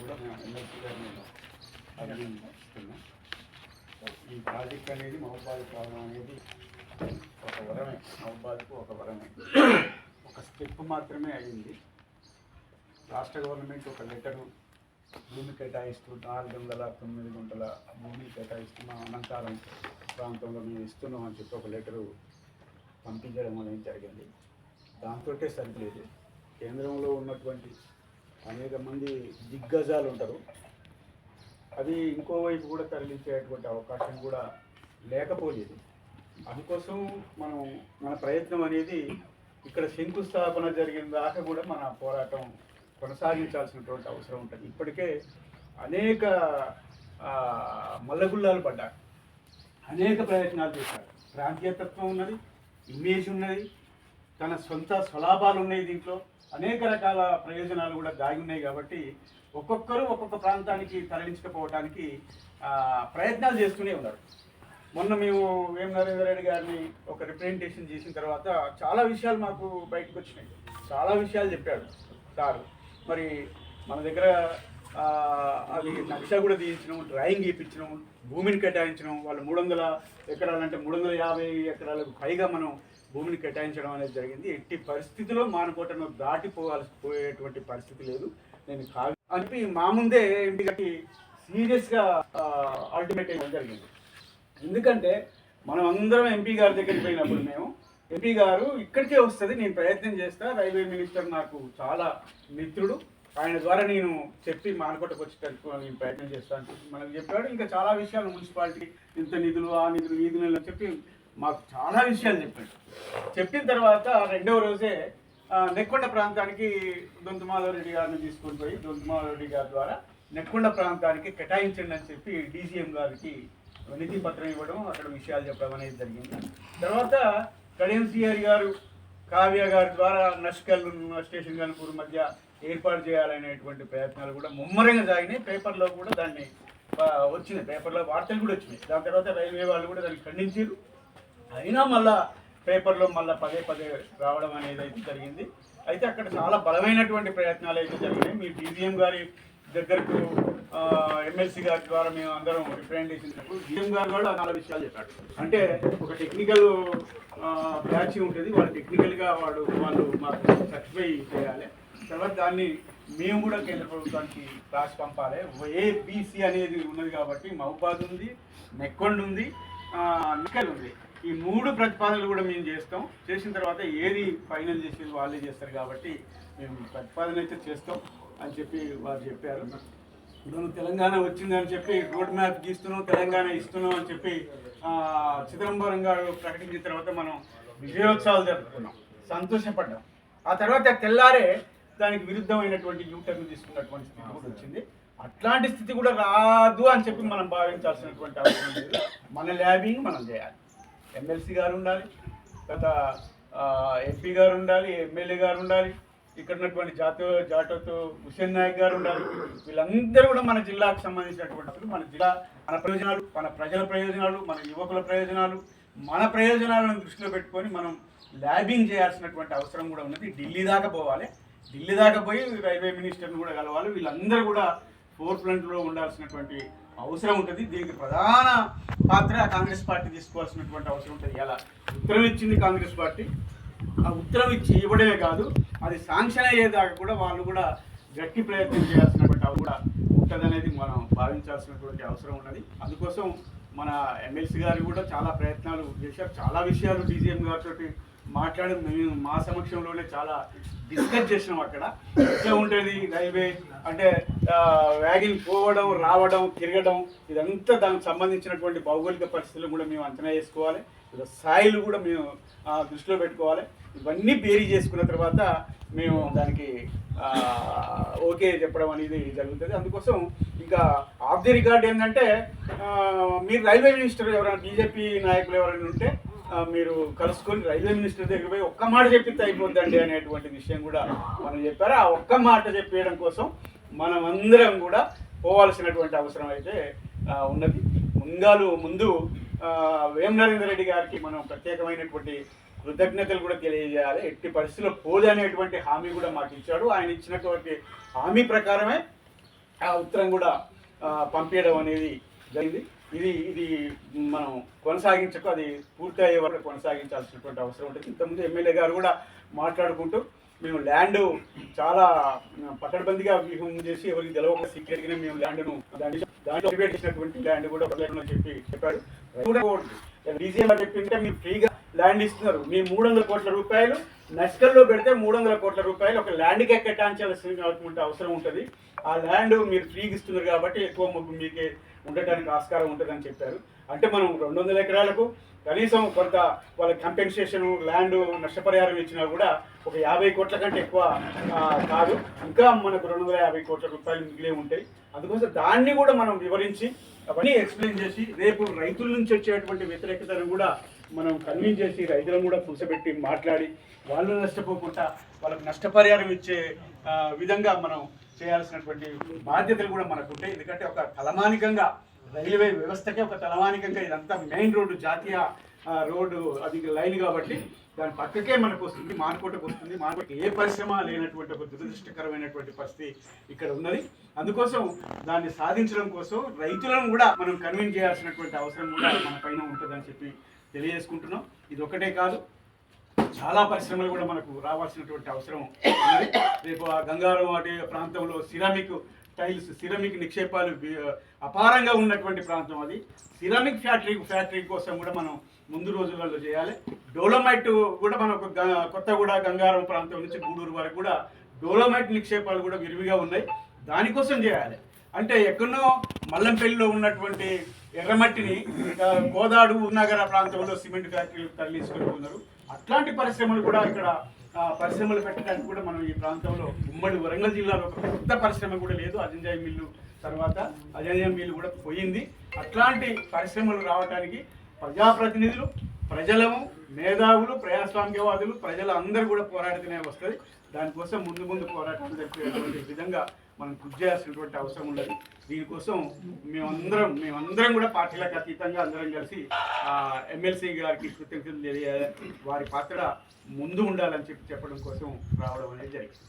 కూడా మేము ఎమ్మెల్సీ గారిని అభినందిస్తున్నాం. ఈ ప్రాజెక్ట్ అనేది మహబూబాబాద్ రావడం అనేది ఒక వరమే, మహబూబాబాద్కు ఒక వరమే. ఒక స్టెప్ మాత్రమే అయింది. రాష్ట్ర గవర్నమెంట్ ఒక లెటరు భూమి కేటాయిస్తూ 409 గుంటల భూమి కేటాయిస్తూ మా అనంతరం ప్రాంతంలో మేము ఇస్తున్నాం అని చెప్పి ఒక లెటరు పంపించడం అనేది జరిగింది. దాంతో సరిలేదు. కేంద్రంలో ఉన్నటువంటి అనేక మంది దిగ్గజాలు ఉంటారు, అవి ఇంకోవైపు కూడా తరలించేటువంటి అవకాశం కూడా లేకపోలేదు. అందుకోసం మన ప్రయత్నం అనేది ఇక్కడ శంకుస్థాపన జరిగిన దాకా కూడా మన పోరాటం కొనసాగించాల్సినటువంటి అవసరం ఉంటుంది. ఇప్పటికే అనేక మల్లగుల్లాలు పడ్డారు, అనేక ప్రయత్నాలు చేశారు. ప్రాంతీయతత్వం ఉన్నది, ఇమేజ్ ఉన్నది, తన సొంత స్వలాభాలు ఉన్నాయి, దీంట్లో అనేక రకాల ప్రయోజనాలు కూడా దాగి ఉన్నాయి. కాబట్టి ఒక్కొక్కరు ఒక్కొక్క ప్రాంతానికి తరలించకపోవడానికి ప్రయత్నాలు చేస్తూనే ఉన్నారు. మొన్న మేము వేం నరేందర్ రెడ్డి గారిని ఒక రిప్రజెంటేషన్ చేసిన తర్వాత చాలా విషయాలు మాకు బయటకు వచ్చినాయి. చాలా విషయాలు చెప్పాడు సార్. మరి మన దగ్గర అది నక్ష కూడా తీయించడం, డ్రాయింగ్ గీపించడం, భూమిని కేటాయించడం, వాళ్ళు 300 ఎకరాలు అంటే 350 ఎకరాలకు పైగా మనం భూమిని కేటాయించడం అనేది జరిగింది. ఎట్టి పరిస్థితిలో మానుకోటను దాటిపోయేటువంటి పరిస్థితి లేదు. నేను కాదు అని చెప్పి మా ముందే ఎంపీకి సీరియస్గా అల్టిమేట్ ఇవ్వడం జరిగింది. ఎందుకంటే మనం అందరం ఎంపీ గారి దగ్గరికి పోయినప్పుడు మేము ఎంపీ గారు ఇక్కడికే వస్తుంది, నేను ప్రయత్నం చేస్తా, రైల్వే మినిస్టర్ నాకు చాలా మిత్రుడు, ఆయన ద్వారా నేను చెప్పి మానకోటకు వచ్చేటట్టు నేను ప్రయత్నం చేస్తాను చెప్పి మనకు చెప్పాడు. ఇంకా చాలా విషయాలు మున్సిపాలిటీ ఇంత నిధులు, ఆ నిధులు, ఈ నిధులు అని చెప్పి మాకు చాలా విషయాలు చెప్పాడు. చెప్పిన తర్వాత రెండవ రోజే నెక్కొండ ప్రాంతానికి దొంతుమాధవరెడ్డి గారిని తీసుకొని పోయి దొంతుమాధవరెడ్డి గారి ద్వారా నెక్కొండ ప్రాంతానికి కేటాయించండి అని చెప్పి డీసీఎం గారికి వినతి పత్రం ఇవ్వడం, అక్కడ విషయాలు చెప్పడం అనేది జరిగింది. తర్వాత కడియం సిఆర్ గారు కావ్య గారి ద్వారా నష్కల్ స్టేషన్ గన్పూర్ మధ్య ఏర్పాటు చేయాలనేటువంటి ప్రయత్నాలు కూడా ముమ్మరంగా సాగినాయి. పేపర్లో కూడా దాన్ని వచ్చినాయి, పేపర్లో వార్తలు కూడా వచ్చినాయి. దాని తర్వాత రైల్వే వాళ్ళు కూడా దాన్ని ఖండించారు. అయినా మళ్ళా పేపర్లో మళ్ళీ పదే రావడం అనేది అయితే జరిగింది. అయితే అక్కడ చాలా బలమైనటువంటి ప్రయత్నాలు అయితే జరిగినాయి. మీ డీజీఎం గారి దగ్గరకు ఎమ్మెల్సీ గారి ద్వారా మేము అందరం రిప్రజెంటేషన్ ఇచ్చినప్పుడు డీఎం గారు కూడా చాలా విషయాలు చెప్పాడు. అంటే ఒక టెక్నికల్ బ్యాచ్ ఉంటుంది, వాళ్ళు టెక్నికల్గా వాళ్ళు మాకు సర్టిఫై చేయాలి. తర్వాత దాన్ని మేము కూడా కేంద్ర ప్రభుత్వానికి రాసి పంపాలి. ఏబిసి అనేది ఉన్నది కాబట్టి మహబూబాబాద్ ఉంది, నెక్కొండ ఉంది, నిక్కల్ ఉంది. ఈ 3 ప్రతిపాదనలు కూడా మేము చేస్తాం. చేసిన తర్వాత ఏది ఫైనల్ చేసేది వాళ్ళే చేస్తారు కాబట్టి మేము ప్రతిపాదన అయితే చేస్తాం అని చెప్పి వారు చెప్పారు. మనం తెలంగాణ వచ్చిందని చెప్పి రోడ్ మ్యాప్ గీస్తున్నాం, తెలంగాణ ఇస్తున్నాం అని చెప్పి చిదంబరం గారు ప్రకటించిన తర్వాత మనం విజయోత్సవాలు జరుపుకున్నాం, సంతోషపడ్డాం. ఆ తర్వాత తెల్లారే దానికి విరుద్ధమైనటువంటి యూటర్న్ తీసుకున్నటువంటి స్థితి కూడా వచ్చింది. అట్లాంటి స్థితి కూడా రాదు అని చెప్పి మనం భావించాల్సినటువంటి అవసరం లేదు. మన ల్యాబింగ్ మనం చేయాలి. ఎమ్మెల్సీ గారు ఉండాలి, తర్వాత ఎంపీ గారు ఉండాలి, ఎమ్మెల్యే గారు ఉండాలి, ఇక్కడ ఉన్నటువంటి జాటోతో హుసేన్ నాయక్ గారు ఉండాలి. వీళ్ళందరూ కూడా మన జిల్లాకు సంబంధించినటువంటి మన జిల్లా, మన ప్రయోజనాలు, మన ప్రజల ప్రయోజనాలు, మన యువకుల ప్రయోజనాలు, మన ప్రయోజనాలను దృష్టిలో పెట్టుకొని మనం ల్యాబింగ్ చేయాల్సినటువంటి అవసరం కూడా ఉన్నది. ఢిల్లీ దాకా పోవాలి, ఢిల్లీ దాకా పోయి రైల్వే మినిస్టర్ని కూడా కలవాలి. వీళ్ళందరూ కూడా ఫోర్ఫ్రంట్లో ఉండాల్సినటువంటి అవసరం ఉంటుంది. దీనికి ప్రధాన పాత్ర కాంగ్రెస్ పార్టీ తీసుకోవాల్సినటువంటి అవసరం ఉంటుంది. ఇలా ఉత్తరం ఇచ్చింది కాంగ్రెస్ పార్టీ, ఆ ఉత్తరం ఇవ్వడమే కాదు, అది శాంక్షన్ అయ్యేదాకా కూడా వాళ్ళు కూడా గట్టి ప్రయత్నం చేయాల్సినటువంటి అవి కూడా ఉంటుంది అనేది మనం భావించాల్సినటువంటి అవసరం ఉన్నది. అందుకోసం మన ఎమ్మెల్సీ గారు కూడా చాలా ప్రయత్నాలు చేశారు. చాలా విషయాలు డీజీఎం గారితో మాట్లాడి మేము మా సమక్షంలోనే చాలా డిస్కస్ చేసినాం. అక్కడ ఎట్లా ఉంటుంది రైల్వే అంటే వ్యాగిన్ పోవడం, రావడం, తిరగడం, ఇదంతా దానికి సంబంధించినటువంటి భౌగోళిక పరిస్థితులు కూడా మేము అంచనా వేసుకోవాలి. స్థాయిలు కూడా మేము దృష్టిలో పెట్టుకోవాలి. ఇవన్నీ బేరీ చేసుకున్న తర్వాత మేము దానికి ఓకే చెప్పడం అనేది జరుగుతుంది. అందుకోసం ఇంకా ఆఫ్ ది రికార్డ్ ఏంటంటే మీరు రైల్వే మినిస్టర్ ఎవరైనా బీజేపీ నాయకులు ఎవరైనా ఉంటే మీరు కలుసుకొని రైల్వే మినిస్టర్ దగ్గర పోయి ఒక్క మాట చెప్పితే అయిపోద్దండి అనేటువంటి విషయం కూడా మనం చెప్పారు. ఆ ఒక్క మాట చెప్పేయడం కోసం మనం అందరం కూడా పోవాల్సినటువంటి అవసరం అయితే ఉన్నది. ముందు వేం నరేందర్ రెడ్డి గారికి మనం ప్రత్యేకమైనటువంటి కృతజ్ఞతలు కూడా తెలియజేయాలి. ఎట్టి పరిస్థితుల్లో పోదు అనేటువంటి హామీ కూడా మాకు ఇచ్చాడు. ఆయన ఇచ్చినటువంటి హామీ ప్రకారమే ఆ ఉత్తరం కూడా పంపించడం అనేది జరిగింది. ఇది మనం కొనసాగించకు, అది పూర్తయ్యే వరకు కొనసాగించాల్సినటువంటి అవసరం ఉంటుంది. ఇంతకుముందు ఎమ్మెల్యే గారు కూడా మాట్లాడుకుంటూ మేము ల్యాండ్ చాలా పకడ్బందీగా వ్యూహం చేసి ఎవరికి తెలవక సీక్రెట్గానే మేము ల్యాండ్ను దాంట్లో డిబేట్ చేసినటువంటి ల్యాండ్ కూడా వదలకుండా చెప్పాడు. డీజీఎం చెప్పింటే మీరు ఫ్రీగా ల్యాండ్ ఇస్తున్నారు, మీ 300 కోట్ల రూపాయలు నష్కల్లో పెడితే 300 కోట్ల రూపాయలు ఒక ల్యాండ్కే కేటాయించాల్సినటువంటి అవసరం ఉంటుంది. ఆ ల్యాండ్ మీరు ఫ్రీగా ఇస్తున్నారు కాబట్టి ఎక్కువ మొగ్గు మీకే ఉండటానికి ఆస్కారం ఉంటుందని చెప్పారు. అంటే మనం 200 ఎకరాలకు కనీసం కొంత వాళ్ళ కంపెన్సేషన్ ల్యాండ్ నష్టపరిహారం ఇచ్చినా కూడా ఒక 50 కోట్ల కంటే ఎక్కువ కాదు, ఇంకా మనకు 250 కోట్ల రూపాయలు మిగిలే ఉంటాయి. అందుకోసం దాన్ని కూడా మనం వివరించి అవన్నీ ఎక్స్ప్లెయిన్ చేసి రేపు రైతుల నుంచి వచ్చేటువంటి వ్యతిరేకతను కూడా మనం కన్విన్స్ చేసి రైతులను కూడా కూర్చోబెట్టి మాట్లాడి వాళ్ళు నష్టపోకుండా వాళ్ళకు నష్టపరిహారం ఇచ్చే విధంగా మనం చేయాల్సినటువంటి బాధ్యతలు కూడా మనకు ఉంటాయి. ఎందుకంటే ఒక తలమానికంగా రైల్వే వ్యవస్థకే ఒక తలమానికంగా ఇదంతా మెయిన్ రోడ్డు, జాతీయ రోడ్డు, అది లైన్ కాబట్టి దాని పక్కకే మనకు వస్తుంది, మానుకోటకు వస్తుంది. మానుకోటకి ఏ పరిశ్రమ లేనటువంటి ఒక దురదృష్టకరమైనటువంటి పరిస్థితి ఇక్కడ ఉన్నది. అందుకోసం దాన్ని సాధించడం కోసం రైతులను కూడా మనం కన్విన్స్ చేయాల్సినటువంటి అవసరం కూడా మన పైన ఉంటుందని చెప్పి తెలియజేసుకుంటున్నాం. ఇది ఒకటే కాదు, చాలా పరిశ్రమలు కూడా మనకు రావాల్సినటువంటి అవసరం ఉన్నది. రేపు ఆ గంగారం వాటి ప్రాంతంలో సిరామిక్ టైల్స్, సిరామిక్ నిక్షేపాలు అపారంగా ఉన్నటువంటి ప్రాంతం అది. సిరామిక్ ఫ్యాక్టరీ కోసం కూడా మనం ముందు రోజులలో చేయాలి. డోలోమైట్ కూడా మనకు కొత్తగూడ గంగారం ప్రాంతం నుంచి గూడూరు వరకు కూడా డోలోమైట్ నిక్షేపాలు కూడా విరివిగా ఉన్నాయి, దానికోసం చేయాలి. అంటే ఎక్కడో మల్లంపల్లిలో ఉన్నటువంటి ఎర్రమట్టిని కోదాడు నగర ప్రాంతంలో సిమెంట్ ఫ్యాక్టరీలు తరలించుకొని ఉన్నారు. అట్లాంటి పరిశ్రమలు కూడా ఇక్కడ పరిశ్రమలు పెట్టడానికి కూడా మనం ఈ ప్రాంతంలో ఉమ్మడి వరంగల్ జిల్లాలో ఒక పెద్ద పరిశ్రమ కూడా లేదు. అజంజాయి మిల్లు తర్వాత అజంజాయి మిల్లు కూడా పోయింది. అట్లాంటి పరిశ్రమలు రావడానికి ప్రజాప్రతినిధులు, ప్రజలము, మేధావులు, ప్రజాస్వామ్యవాదులు, ప్రజలు అందరూ కూడా పోరాడుతూనే వస్తుంది. దానికోసం ముందు పోరాటం జరిపేటువంటి విధంగా మనం కృషి చేయాల్సినటువంటి అవసరం ఉండదు. దీనికోసం మేమందరం కూడా పార్టీలకు అతీతంగా అందరం కలిసి ఎమ్మెల్సీ గారికి కృతజ్ఞతలు తెలియాలి, వారి పాత్ర ముందు ఉండాలని చెప్పడం కోసం రావడం అనేది జరిగింది.